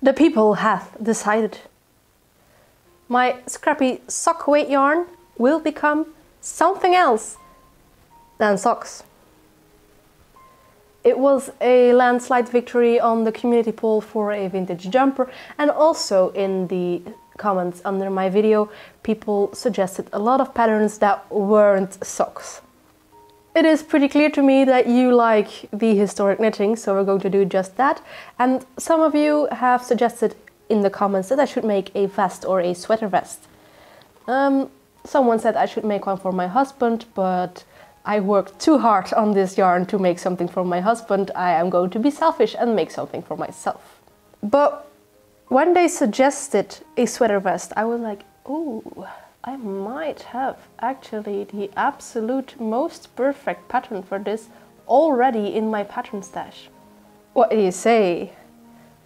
The people have decided. My scrappy sock weight yarn will become something else than socks. It was a landslide victory on the community poll for a vintage jumper, and also in the comments under my video people suggested a lot of patterns that weren't socks. It is pretty clear to me that you like the historic knitting, so we're going to do just that. And some of you have suggested in the comments that I should make a vest or a sweater vest. Someone said I should make one for my husband, but I worked too hard on this yarn to make something for my husband. I am going to be selfish and make something for myself. But when they suggested a sweater vest, I was like, ooh, I might have actually the absolute most perfect pattern for this already in my pattern stash. What do you say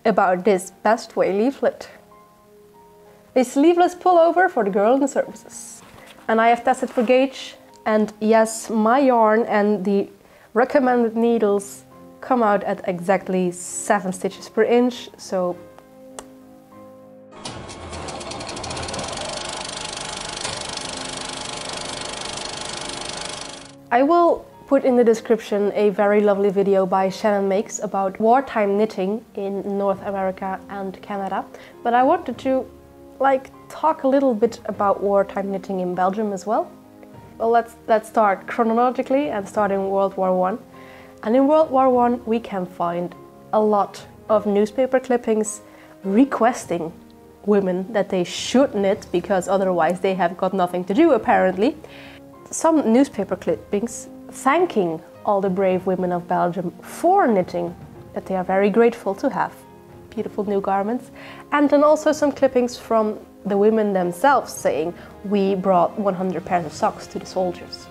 about this Bestway leaflet? A sleeveless pullover for the girl in the services. And I have tested for gauge, and yes, my yarn and the recommended needles come out at exactly 7 stitches per inch, so I will put in the description a very lovely video by Shannon Makes about wartime knitting in North America and Canada. But I wanted to talk a little bit about wartime knitting in Belgium as well. Well, let's start chronologically and start in World War I. And in World War I we can find a lot of newspaper clippings requesting women that they should knit because otherwise they have got nothing to do apparently. Some newspaper clippings thanking all the brave women of Belgium for knitting, that they are very grateful to have beautiful new garments. And then also some clippings from the women themselves saying, we brought 100 pairs of socks to the soldiers.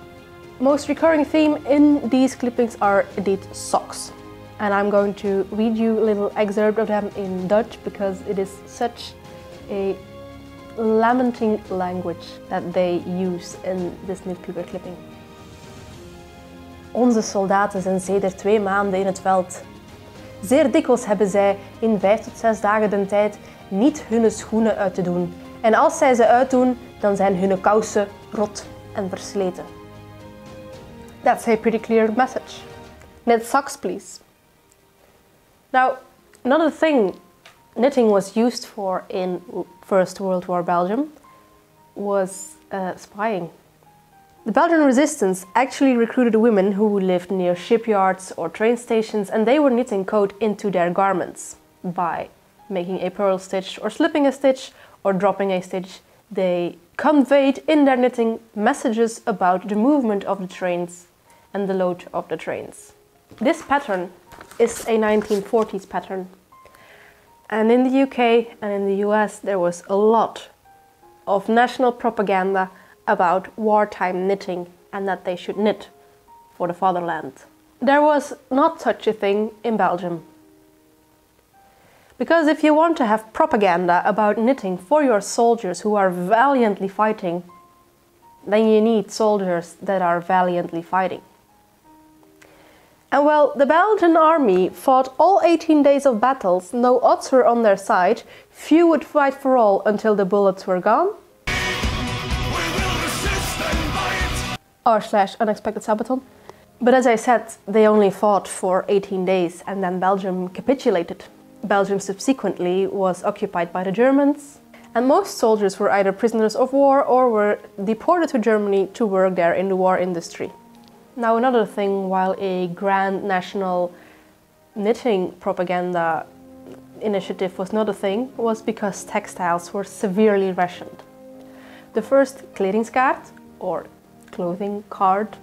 Most recurring theme in these clippings are indeed socks. And I'm going to read you a little excerpt of them in Dutch because it is such a lamenting language that they use in this newspaper clipping. Onze soldaten zijn sedert 2 maanden in het veld. Zeer dikwijls hebben zij in 5 tot 6 dagen de tijd niet hun schoenen uit te doen. En als zij ze uitdoen, dan zijn hun kousen rot en versleten. That's a pretty clear message. Knit socks, please. Now, another thing knitting was used for in First World War Belgium was spying. The Belgian resistance actually recruited women who lived near shipyards or train stations, and they were knitting code into their garments by making a purl stitch or slipping a stitch or dropping a stitch. They conveyed in their knitting messages about the movement of the trains and the load of the trains. This pattern is a 1940s pattern. And in the UK and in the US there was a lot of national propaganda about wartime knitting and that they should knit for the fatherland. There was not such a thing in Belgium. Because if you want to have propaganda about knitting for your soldiers who are valiantly fighting, then you need soldiers that are valiantly fighting. And well, the Belgian army fought all 18 days of battles, no odds were on their side, few would fight for all until the bullets were gone. /unexpected sabaton. But as I said, they only fought for 18 days and then Belgium capitulated. Belgium subsequently was occupied by the Germans, and most soldiers were either prisoners of war or were deported to Germany to work there in the war industry. Now another thing, while a grand national knitting propaganda initiative was not a thing, was because textiles were severely rationed. The first kledingskaart, or clothing card,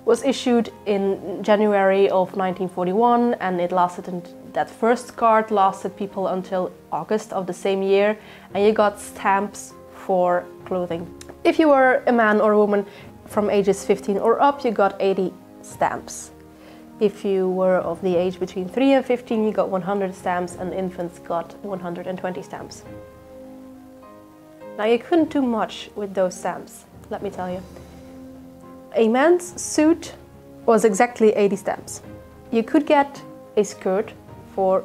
was issued in January of 1941, and it lasted, that first card lasted people until August of the same year, and you got stamps for clothing. If you were a man or a woman from ages 15 or up, you got 80 stamps. If you were of the age between 3 and 15, you got 100 stamps, and infants got 120 stamps. Now you couldn't do much with those stamps, let me tell you. A man's suit was exactly 80 stamps. You could get a skirt for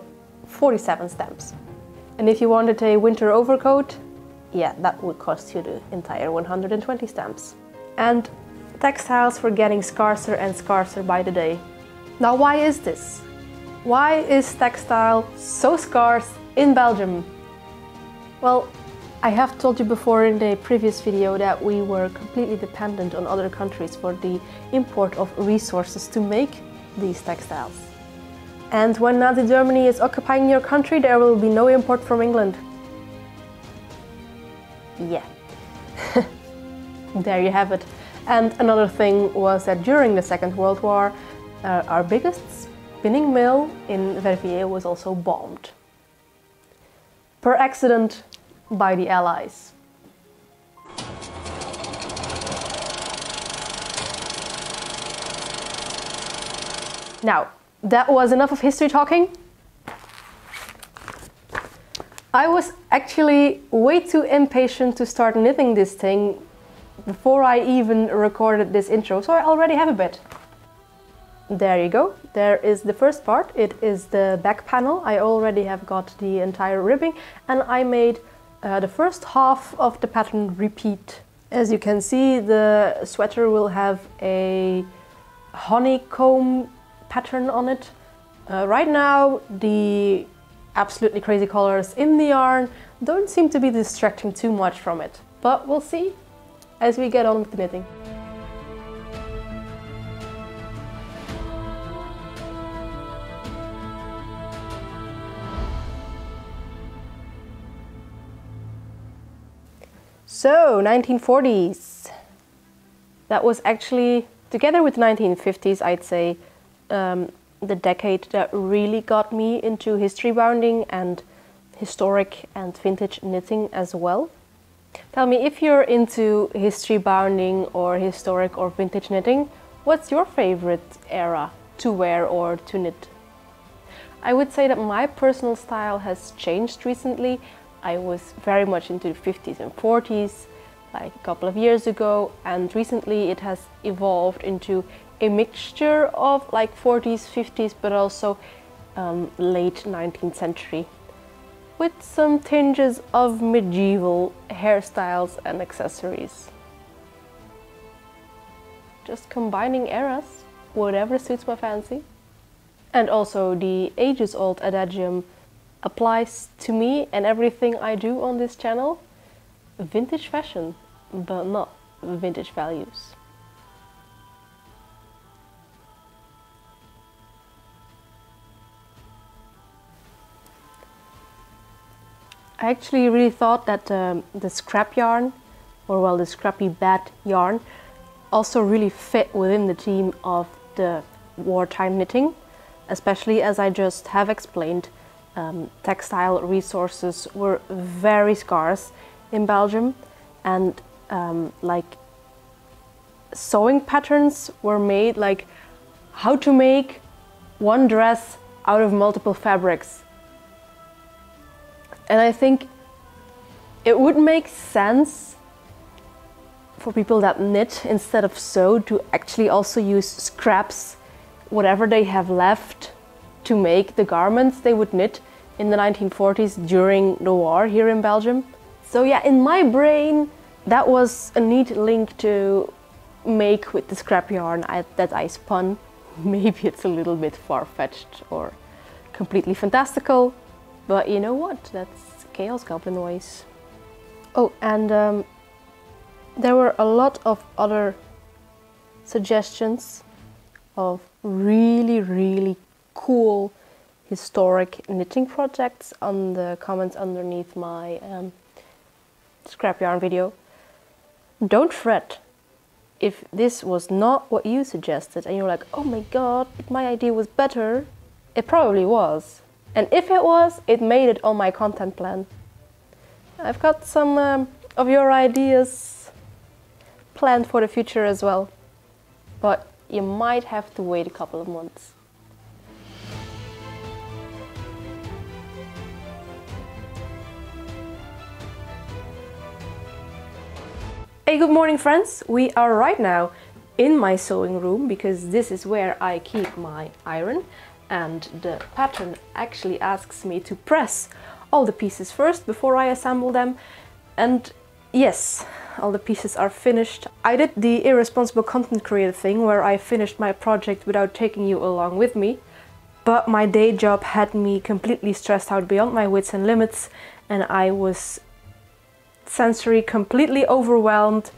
47 stamps. And if you wanted a winter overcoat, yeah, that would cost you the entire 120 stamps. And textiles were getting scarcer and scarcer by the day. Now, why is this? Why is textile so scarce in Belgium? Well, I have told you before in the previous video that we were completely dependent on other countries for the import of resources to make these textiles. And when Nazi Germany is occupying your country, there will be no import from England. Yeah. There you have it. And another thing was that during the Second World War, our biggest spinning mill in Verviers was also bombed. Per accident, by the Allies. Now, that was enough of history talking. I was actually way too impatient to start knitting this thing before I even recorded this intro, so I already have a bit. There you go. There is the first part. It is the back panel. I already have got the entire ribbing, and I made the first half of the pattern repeat. As you can see, the sweater will have a honeycomb pattern on it. Right now, the absolutely crazy colors in the yarn don't seem to be distracting too much from it, but we'll see as we get on with the knitting. So, 1940s. That was actually, together with 1950s, I'd say, the decade that really got me into history bounding and historic and vintage knitting as well. Tell me, if you're into history bounding or historic or vintage knitting, what's your favorite era to wear or to knit? I would say that my personal style has changed recently. I was very much into the 50s and 40s, like a couple of years ago, and recently it has evolved into a mixture of like 40s, 50s, but also late 19th century, with some tinges of medieval hairstyles and accessories. Just combining eras, whatever suits my fancy. And also the ages-old adagium applies to me and everything I do on this channel. Vintage fashion, but not vintage values. I actually really thought that the scrap yarn, or well, the scrappy bad yarn, also really fit within the theme of the wartime knitting, especially as I just have explained. Textile resources were very scarce in Belgium, and like sewing patterns were made, like how to make one dress out of multiple fabrics. And I think it would make sense for people that knit instead of sew to actually also use scraps, whatever they have left, to make the garments they would knit in the 1940s during the war here in Belgium. So yeah, in my brain, that was a neat link to make with the scrap yarn that I spun. Maybe it's a little bit far-fetched or completely fantastical, but you know what? That's Chaos Goblin noise. Oh, and there were a lot of other suggestions of really cool historic knitting projects on the comments underneath my scrap yarn video. Don't fret if this was not what you suggested and you're like, oh my god, my idea was better. It probably was. And if it was, it made it on my content plan. I've got some of your ideas planned for the future as well. But you might have to wait a couple of months. Hey, good morning friends! We are right now in my sewing room because this is where I keep my iron. and the pattern actually asks me to press all the pieces first before I assemble them. And yes, all the pieces are finished. I did the irresponsible content creator thing where I finished my project without taking you along with me, but my day job had me completely stressed out beyond my wits and limits, and I was sensory completely overwhelmed.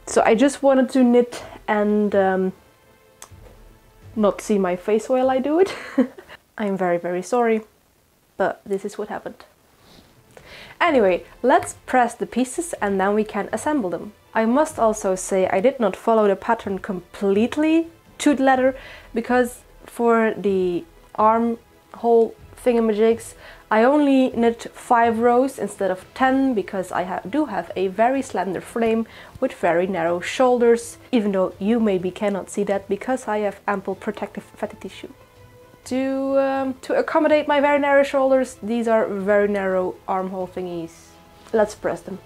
So I just wanted to knit and not see my face while I do it. I'm very, very sorry, but this is what happened. Anyway, let's press the pieces and then we can assemble them. I must also say I did not follow the pattern completely to the letter, because for the armhole thingamajigs I only knit 5 rows instead of 10, because I do have a very slender frame with very narrow shoulders, even though you maybe cannot see that because I have ample protective fatty tissue. To accommodate my very narrow shoulders, these are very narrow armhole thingies. Let's press them.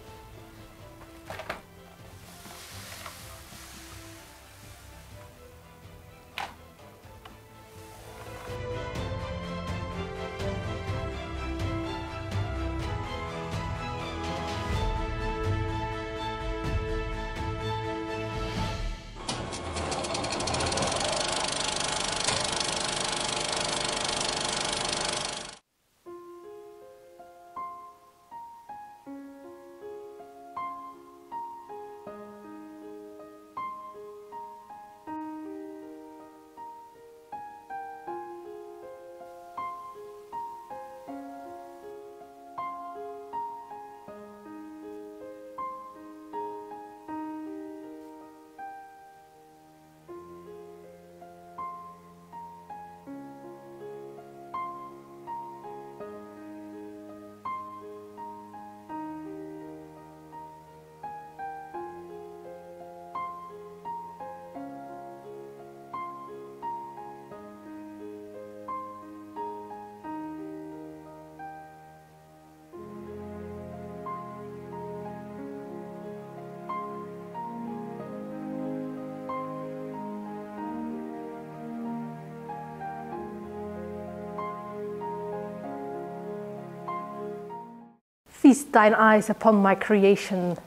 Feast thine eyes upon my creation.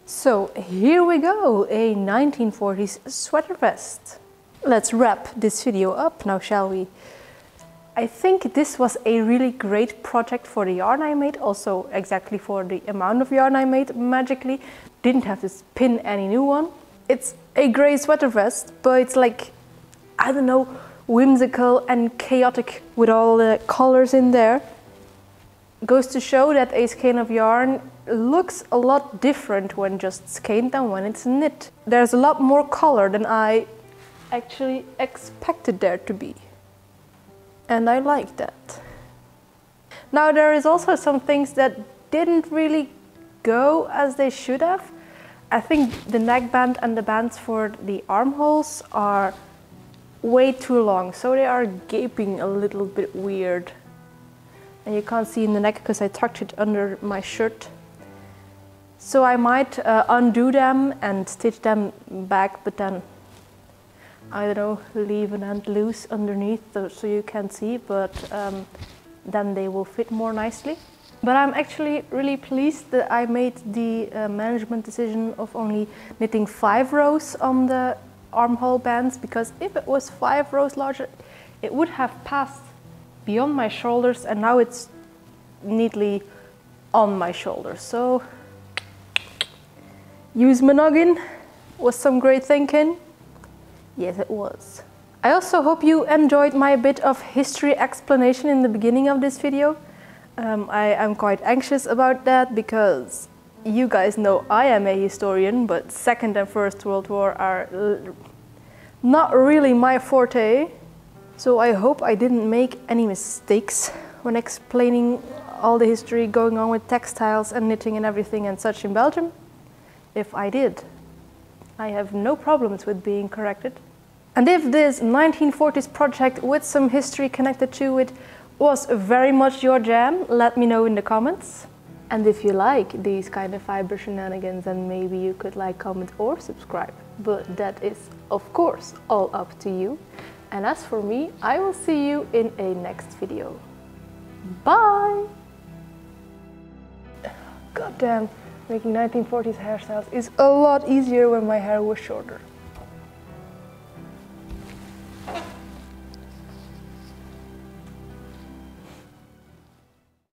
So here we go, a 1940s sweater vest. Let's wrap this video up now, shall we? I think this was a really great project for the yarn I made, also exactly for the amount of yarn I made magically. Didn't have to spin any new one. It's a grey sweater vest, but it's like, I don't know, whimsical and chaotic with all the colors in there. Goes to show that a skein of yarn looks a lot different when just skeined than when it's knit. There's a lot more color than I actually expected there to be. And I like that. Now there is also some things that didn't really go as they should have. I think the neckband and the bands for the armholes are way too long, so they are gaping a little bit weird. And you can't see in the neck because I tucked it under my shirt. So I might undo them and stitch them back, but then, I don't know, leave an end loose underneath so you can see, but then they will fit more nicely. But I'm actually really pleased that I made the management decision of only knitting 5 rows on the armhole bands, because if it was 5 rows larger, it would have passed beyond my shoulders, and now it's neatly on my shoulders. So use my noggin was some great thinking. Yes, it was. I also hope you enjoyed my bit of history explanation in the beginning of this video. I am quite anxious about that because you guys know I am a historian, but Second and First World War are not really my forte. So I hope I didn't make any mistakes when explaining all the history going on with textiles and knitting and everything and such in Belgium. If I did, I have no problems with being corrected. And if this 1940s project with some history connected to it was very much your jam, let me know in the comments. And if you like these kind of fiber shenanigans, then maybe you could like, comment or subscribe. But that is of course all up to you. And as for me, I will see you in a next video. Bye! God damn, making 1940s hairstyles is a lot easier when my hair was shorter.